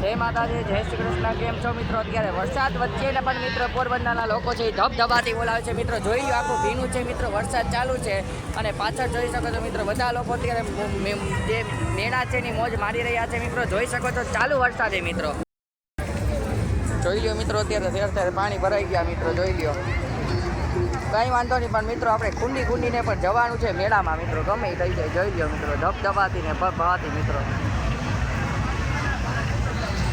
જય માતાજી, જય શ્રી કૃષ્ણ. કેમ છો મિત્રો? અત્યારે વરસાદ વચ્ચે ને પણ મિત્રો પોરબંદરના લોકો છે ધબધબાથી બોલાવે છે. મિત્રો જોઈ લો, આખું ભીનું છે મિત્રો, વરસાદ ચાલુ છે અને પાછળ જોઈ શકો છો મિત્રો બધા લોકો અત્યારે જે મેળા છે એની મોજ મારી રહ્યા છે. મિત્રો જોઈ શકો છો ચાલુ વરસાદે મિત્રો જોઈ લ્યો મિત્રો, અત્યારે પાણી ભરાઈ ગયા મિત્રો, જોઈ લ્યો. કંઈ વાંધો નહીં, પણ મિત્રો આપણે કુંડીને પણ જવાનું છે મેળામાં મિત્રો, ગમે થઈ જાય. જોઈ લ્યો મિત્રો, ધબધબાથી ને ભરભરાથી મિત્રો.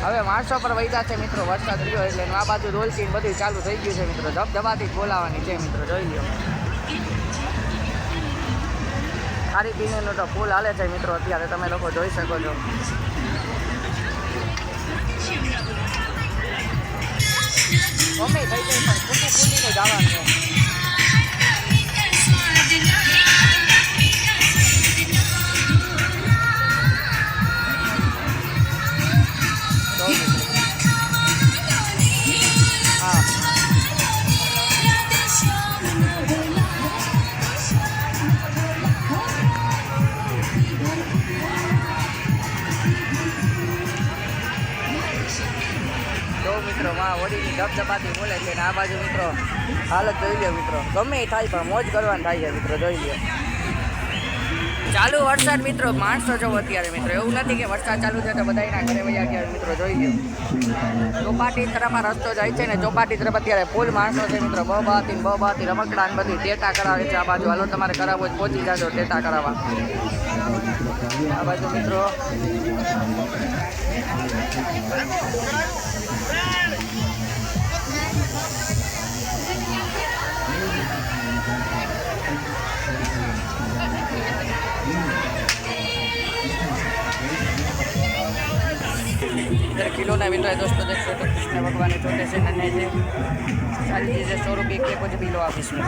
હવે માણસો પર વૈદા છે મિત્રો, વરસાદ રહ્યો એટલે આ બાજુ ડોલચી બધું ચાલુ થઈ ગયું છે મિત્રો, ધબધબાથી જ બોલાવાની છે મિત્રો. જોઈ લ્યો, ખારી પીણીનો તો ફૂલ હાલે છે મિત્રો, અત્યારે તમે લોકો જોઈ શકો છો. ગમે થઈ જાય પણ કુંડીને જવાનું છે. મિત્રો માં વડીની ધબધબાથી બોલે છે ને આ બાજુ મિત્રો હાલત જોઈ લો મિત્રો, ગમે એ થાય પણ મોજ કરવાની થાય છે મિત્રો. જોઈ લો ચાલુ વરસાદ મિત્રો, માણસો જોવો અત્યારે મિત્રો, એવું નથી કે વરસાદ ચાલુ છે તો બધા એના ઘરે વયા ગયા મિત્રો. જોઈ લો, ચોપાટી તરફ રસ્તો જાય છે ને ચોપાટી તરફ અત્યારે ફૂલ માણસો છે મિત્રો. બહાતી રમકડા ને બધી ટેટા કરાવે છે આ બાજુ. હાલો તમારે કરાવવો જ પહોંચી જાજો ટેટા કરાવવા આ બાજુ મિત્રો. किलो ना मिल रहा है दोस्तों, देख सकते हो कृष्ण भगवान छोटे से नन्हे से सारी चीज़ें 100 रुपये के कुछ भी लो आप इसमें.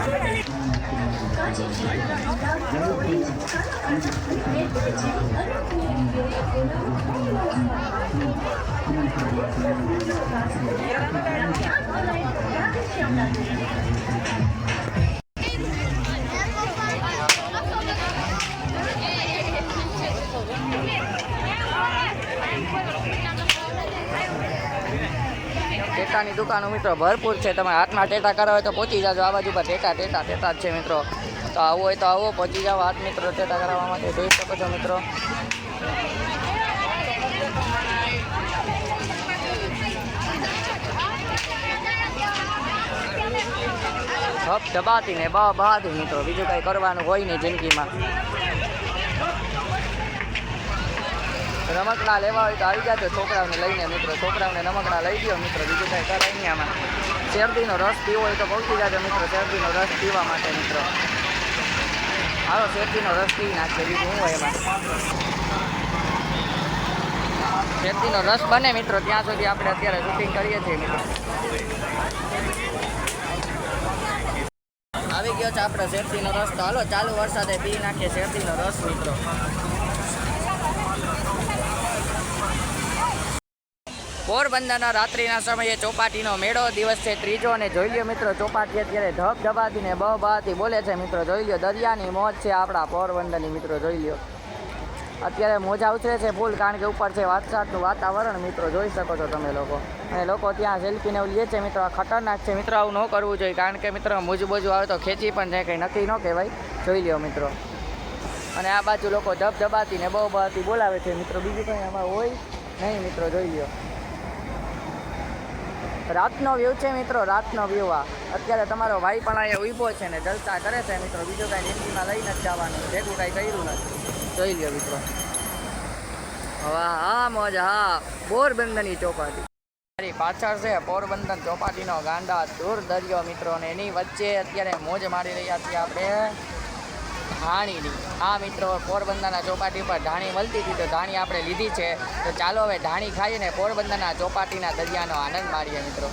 ટેટાની દુકાનો મિત્રો ભરપૂર છે, તમે હાથમાં ટેટા કરાવો હોય તો પહોંચી જાજો. આ બાજુ પર ટેટા જ છે મિત્રો, તો આવો હોય તો આવો, પહોંચી જાઓ હાથ મિત્રો ટેટા કરાવવા માટે. જોઈ શકો છો મિત્રો. ધબધબાતી ને બહાતી મિત્રો, બીજું કંઈ કરવાનું હોય નહીં જિંદગીમાં. રમકડા લેવા હોય તો આવી જાજો છોકરાઓને લઈને મિત્રો, છોકરાઓને રમકડા લઈ દો મિત્રો, બીજું કંઈ કરાય નહીં આમાં. શેરડીનો રસ પીવો હોય તો પહોંચી જાજો મિત્રો, શેરડીનો રસ પીવા માટે મિત્રો. હાલો શેરડીનો રસ પી નાખીએ, બીજું શું હોય એમાં. શેરડીનો રસ બને મિત્રો ત્યાં સુધી આપણે અત્યારે શૂટિંગ કરીએ છીએ મિત્રો. આવી ગયો છે આપણે શેરડીનો રસ, તો હાલો ચાલુ વરસાદે પી નાખીએ શેરડીનો રસ મિત્રો. પોરબંદરના રાત્રિના સમયે ચોપાટીનો મેળો દિવસ છે ત્રીજો, અને જોઈ લ્યો મિત્રો ચોપાટી અત્યારે ધબધબાથી ને બહાતી બોલે છે મિત્રો. જોઈ લ્યો, દરિયાની મોજ છે આપણા પોરબંદરની મિત્રો. જોઈ લ્યો, અત્યારે મોજા ઉતરે છે ફૂલ, કારણ કે ઉપર છે વરસાદનું વાતાવરણ મિત્રો, જોઈ શકો છો તમે લોકો. અને લોકો ત્યાં સેલ્ફીને એવું લે છે મિત્રો. આ ખતરનાક છે મિત્રો, આવું ન કરવું જોઈએ, કારણ કે મિત્રો મોજું આવે તો ખેંચી પણ જાય, કંઈ નક્કી ન કહેવાય. જોઈ લ્યો મિત્રો. અને આ બાજુ લોકો ધબધબાથી ને બહાતી બોલાવે છે મિત્રો, બીજું કંઈ આમાં હોય નહીં મિત્રો. જોઈ લ્યો, રાતનો વ્યૂ છે મિત્રો, રાતનો વ્યૂ. આ અત્યારે તમારો ભાઈ પણ અહીંયા ઊભો છે ને જલસા કરે છે મિત્રો, બીજું કાંઈ જિંદગીમાં લઈને જ જવાનું, ભેગું કાંઈ કર્યું નથી. જોઈ લ્યો મિત્રો. હવે હા મોજ, હા પોરબંદરની ચોપાટી મારી પાછળ છે પોરબંદર ચોપાટીનો ગાંડા દૂર દરિયો મિત્રો, અને એની વચ્ચે અત્યારે મોજ મારી રહ્યા છીએ આપણે ધાણીની. હા મિત્રો, પોરબંદરના ચોપાટી પર ધાણી મળતી હતી તો ધાણી આપણે લીધી છે, તો ચાલો હવે ધાણી ખાઈએ ને પોરબંદરના ચોપાટીના દરિયાનો આનંદ માણીએ મિત્રો.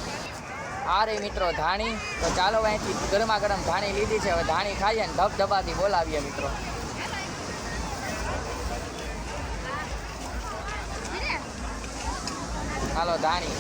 આ રહી મિત્રો ધાણી, તો ચાલો અહીંથી ગરમા ગરમ ધાણી લીધી છે, હવે ધાણી ખાઈએ ને ધબધબાથી બોલાવીએ મિત્રો. હાલો ધાણી.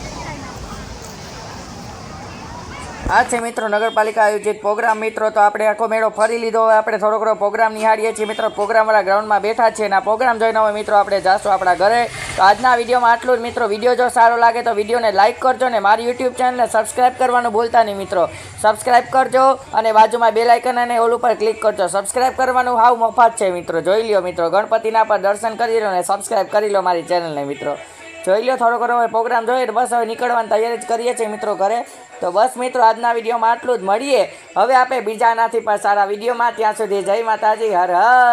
આ છે મિત્રો નગરપાલિકા આયોજિત પ્રોગ્રામ મિત્રો. તો આપણે આખો મેળો ફરી લીધો. હવે આપણે થોડો ઘણો પ્રોગ્રામ નિહાળીએ છીએ મિત્રો. પ્રોગ્રામવાળા ગ્રાઉન્ડમાં બેઠા છીએ અને આ પ્રોગ્રામ જોઈને હવે મિત્રો આપણે જાશું આપણા ઘરે. તો આજના વિડીયોમાં આટલું જ મિત્રો. વિડીયો જો સારો લાગે તો વિડીયોને લાઇક કરજો ને મારી યુટ્યુબ ચેનલને સબસ્ક્રાઈબ કરવાનું ભૂલતા નહીં મિત્રો. સબસ્ક્રાઈબ કરજો અને બાજુમાં બેલ આઇકન અને ઓલ ઉપર ક્લિક કરજો. સબસ્ક્રાઈબ કરવાનું હાવ મફત છે મિત્રો. જોઈ લ્યો મિત્રો. ગણપતિના પર દર્શન કરી લો ને સબસ્ક્રાઈબ કરી લો મારી ચેનલને મિત્રો. જોઈ લો થોડો ઘણો હવે પ્રોગ્રામ જોઈએ બસ હવે નીકળવાની તૈયારી જ કરીએ છીએ મિત્રો ઘરે. તો બસ મિત્રો આજના વિડીયોમાં આટલું જ. મળીએ હવે આપણે બીજા નાથી પણ સારા વિડીયોમાં. ત્યાં સુધી જય માતાજી. હર હર.